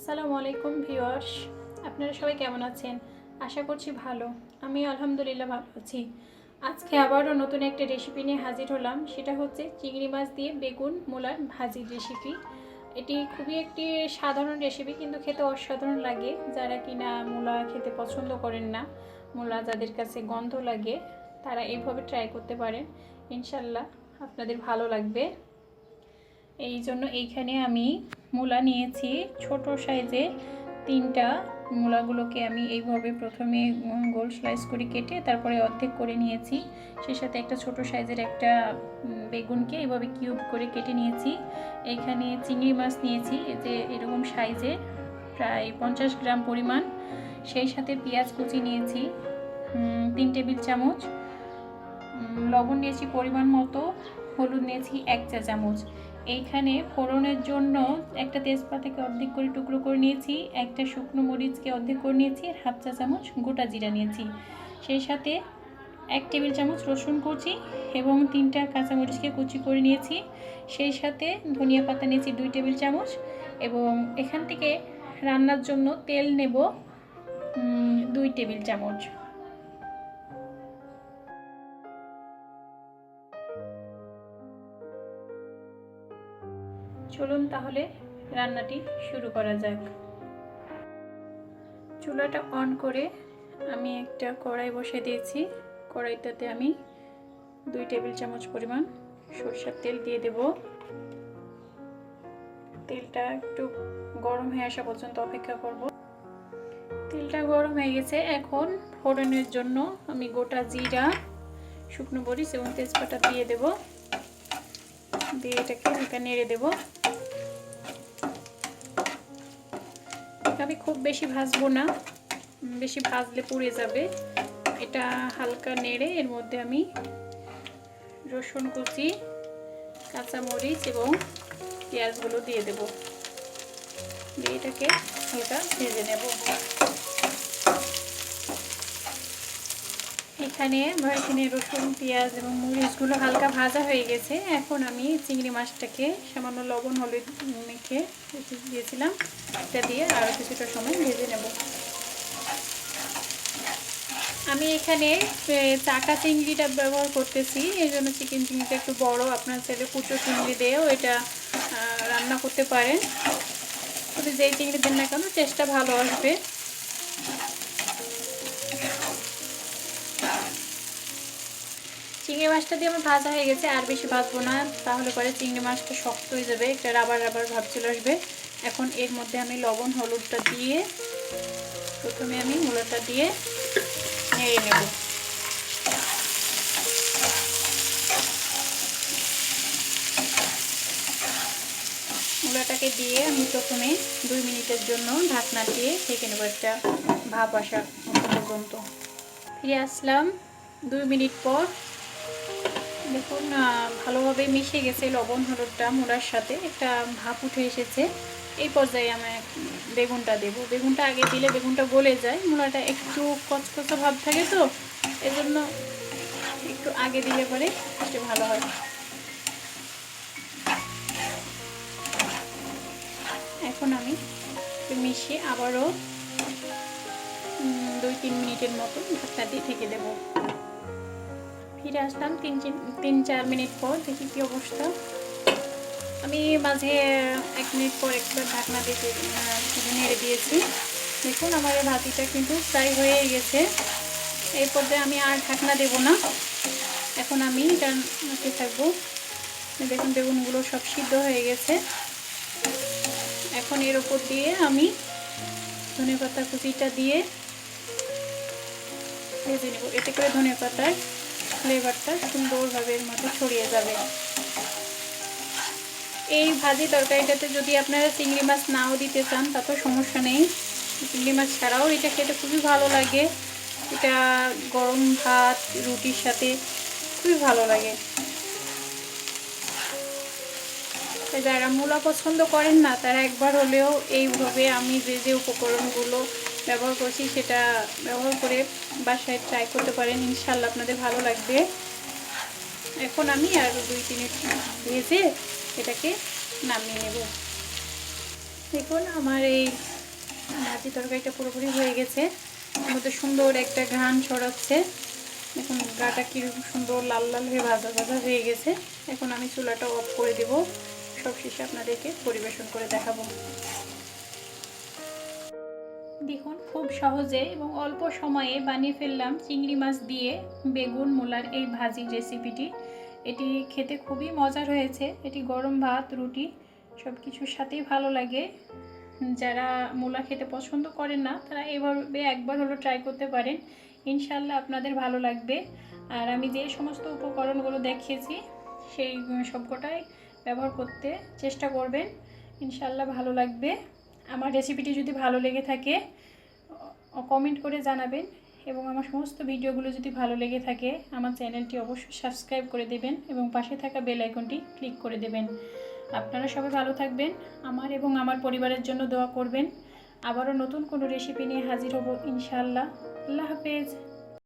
আসসালামু আলাইকুম ভিউয়ার্স, আপনারা সবাই কেমন আছেন? আশা করছি ভালো। আমি আলহামদুলিল্লাহ ভালো আছি। আজকে আবারও নতুন একটা রেসিপি নিয়ে হাজির হলাম। সেটা হচ্ছে চিংড়ি মাছ দিয়ে বেগুন মূলার ভাজির রেসিপি। এটি খুবই একটি সাধারণ রেসিপি, কিন্তু খেতে অসাধারণ লাগে। যারা কিনা মূলা খেতে পছন্দ করেন না, মূলা যাদের কাছে গন্ধ লাগে, তারা এইভাবে ট্রাই করতে পারেন। ইনশাল্লাহ আপনাদের ভালো লাগবে। এই জন্য এইখানে আমি মূলা নিয়েছি ছোট সাইজের তিনটা। মূলাগুলোকে আমি এইভাবে প্রথমে গোল স্লাইস করে কেটে তারপরে অর্ধেক করে নিয়েছি। সেই সাথে একটা ছোট সাইজের একটা বেগুনকে এইভাবে কিউব করে কেটে নিয়েছি। এইখানে চিংড়ি মাছ নিয়েছি, যে এরকম সাইজের প্রায় 50 গ্রাম পরিমাণ। সেই সাথে পেঁয়াজ কুচি নিয়েছি 3 টেবিল চামচ, লবণ নিয়েছি পরিমাণ মতো, হলুদ নিয়েছি 1 চা চামচ। এইখানে ফোড়নের জন্য একটা তেজপাতাকে অর্ধেক করে টুকরো করে নিয়েছি, একটা শুকনো মরিচকে অর্ধেক করে নিয়েছি, আর 1/2 চা চামচ গোটা জিরা নিয়েছি। সেই সাথে 1 টেবিল চামচ রসুন কুচি এবং 3টা কাঁচামরিচকে কুচি করে নিয়েছি। সেই সাথে ধনিয়া পাতা নিয়েছি 2 টেবিল চামচ, এবং এখান থেকে রান্নার জন্য তেল নেব 2 টেবিল চামচ। চলুন তাহলে রান্নাটি শুরু করা যাক। চুলাটা অন করে আমি একটা কড়াই বসিয়ে দিয়েছি। কড়াইটাতে আমি 2 টেবিল চামচ পরিমাণ সরষের তেল দিয়ে দেব। তেলটা একটু গরম হয়ে আসা পর্যন্ত অপেক্ষা করব। তেলটা গরম হয়ে গেছে। এখন ফোড়নের জন্য আমি গোটা জিরা, শুকনো মরিচ এবং তেজপাতা দিয়ে দেব। দিয়ে এটাকে হালকা নেড়ে দেব। আমি খুব বেশি ভাজবো না, বেশি ভাজলে পুড়ে যাবে। এটা হালকা নেড়ে এর মধ্যে আমি রসুন কুচি, কাঁচামরিচ এবং পেঁয়াজগুলো দিয়ে দেব। দিয়ে এটাকে হালকা ভেজে নেব। এখানে রসুন, পেঁয়াজ এবং মরিচগুলো হালকা ভাজা হয়ে গেছে। এখন আমি চিংড়ি মাছটাকে সামান্য লবণ হলুদ মেখে দিয়েছিলাম, এটা দিয়ে আরও কিছুটা সময় ভেজে নেব। আমি এখানে চাকা চিংড়িটা ব্যবহার করতেছি, এই জন্য চিকেন চিংড়িটা একটু বড়। আপনার চাইলে কুচো চিংড়ি দিয়েও এটা রান্না করতে পারেন। তবে যেই চিংড়ি দেন না কেন টেস্টটা ভালো আসবে। চিংড়ি মাছটা দিয়ে আমার ভাজা হয়ে গেছে, আর বেশি ভাজবো না, তাহলে পরে চিংড়ি মাছটা শক্ত হয়ে যাবে, একটা রাবার রাবার ভাব চলে আসবে। এখন এর মধ্যে আমি লবণ হলুদটা দিয়ে প্রথমে আমি মূলাটা দিয়ে নেড়ে নেব। মূলাটাকে দিয়ে আমি প্রথমে 2 মিনিটের জন্য ঢাকনা দিয়ে ঢেকে নেব, একটা ভাপ আসা পর্যন্ত। ফিরে আসলাম 2 মিনিট পর। দেখুন ভালোভাবে মিশে গেছে লবণ হলুদটা মূলার সাথে, একটা ভাপ উঠে এসেছে। এই পর্যায়ে আমি বেগুনটা দেব। বেগুনটা আগে দিলে বেগুনটা গলে যায়, মূলাটা একটু কচকচা ভাব থাকে, তো এজন্য একটু আগে দিলে পরে একটু ভালো হয়। এখন আমি মিশিয়ে আবারও 2-3 মিনিটের মতো ঢাকনা দিয়ে ঢেকে দেব। ফিরে আসলাম 3-4 মিনিট পর, দেখি কি অবস্থা। আমি মাঝে 1 মিনিট পর একবার ঢাকনা দিয়ে নেড়ে দিয়েছি। দেখুন আমার এই ভাজিটা কিন্তু প্রায় হয়ে গেছে। এই পর্যায়ে আমি আর ঢাকনা দেব না, এখন আমি এটা নাড়তে থাকবো। দেখুন বেগুনগুলো সব সিদ্ধ হয়ে গেছে। এখন এর উপর দিয়ে আমি ধনেপাতা কুচিটা দিয়ে ভেজে নেব। এতে করে ধনেপাতার ফ্লেভারটা সুন্দরভাবে এর মধ্যে ছড়িয়ে যাবে। এই ভাজি তরকারিটাতে যদি আপনারা চিংড়ি মাছ নাও দিতে চান তাতেও সমস্যা নেই। চিংড়ি মাছ ছাড়াও এটা খেতে খুবই ভালো লাগে। এটা গরম ভাত, রুটির সাথে খুবই ভালো লাগে। যারা মূলা পছন্দ করেন না, তারা একবার হলেও এইভাবে আমি যে উপকরণগুলো ব্যবহার করছি সেটা ব্যবহার করে বাসায় ট্রাই করতে পারেন। ইনশাল্লাহ আপনাদের ভালো লাগবে। এখন আমি আরও 2-3 মিনিট ভেজে এটাকে নামিয়ে নেব। দেখুন আমার এই ভাজি তরকারিটা পুরোপুরি হয়ে গেছে, এর মধ্যে সুন্দর একটা ঘ্রাণ ছড়াচ্ছে। এখন গাটা কীরকম সুন্দর লাল লাল হয়ে ভাজা ভাজা হয়ে গেছে। এখন আমি চুলাটা অফ করে দেব, সব শেষে আপনাদেরকে পরিবেশন করে দেখাবো। দেখুন খুব সহজে এবং অল্প সময়ে বানিয়ে ফেললাম চিংড়ি মাছ দিয়ে বেগুন মূলার এই ভাজি রেসিপিটি। এটি খেতে খুবই মজার হয়েছে। এটি গরম ভাত, রুটি সব কিছুর সাথেই ভালো লাগে। যারা মূলা খেতে পছন্দ করেন না তারা এভাবে একবার হলো ট্রাই করতে পারেন, ইনশাল্লাহ আপনাদের ভালো লাগবে। আর আমি যে সমস্ত উপকরণগুলো দেখিয়েছি সেই সবকটাই ব্যবহার করতে চেষ্টা করবেন, ইনশাল্লাহ ভালো লাগবে। আমার রেসিপিটি যদি ভালো লেগে থাকে কমেন্ট করে জানাবেন, এবং আমার সমস্ত ভিডিওগুলো যদি ভালো লেগে থাকে আমার চ্যানেলটি অবশ্যই সাবস্ক্রাইব করে দেবেন এবং পাশে থাকা বেল আইকনটি ক্লিক করে দেবেন। আপনারা সবাই ভালো থাকবেন, আমার এবং আমার পরিবারের জন্য দোয়া করবেন। আবারও নতুন কোনো রেসিপি নিয়ে হাজির হব ইনশাআল্লাহ। আল্লাহ হাফেজ।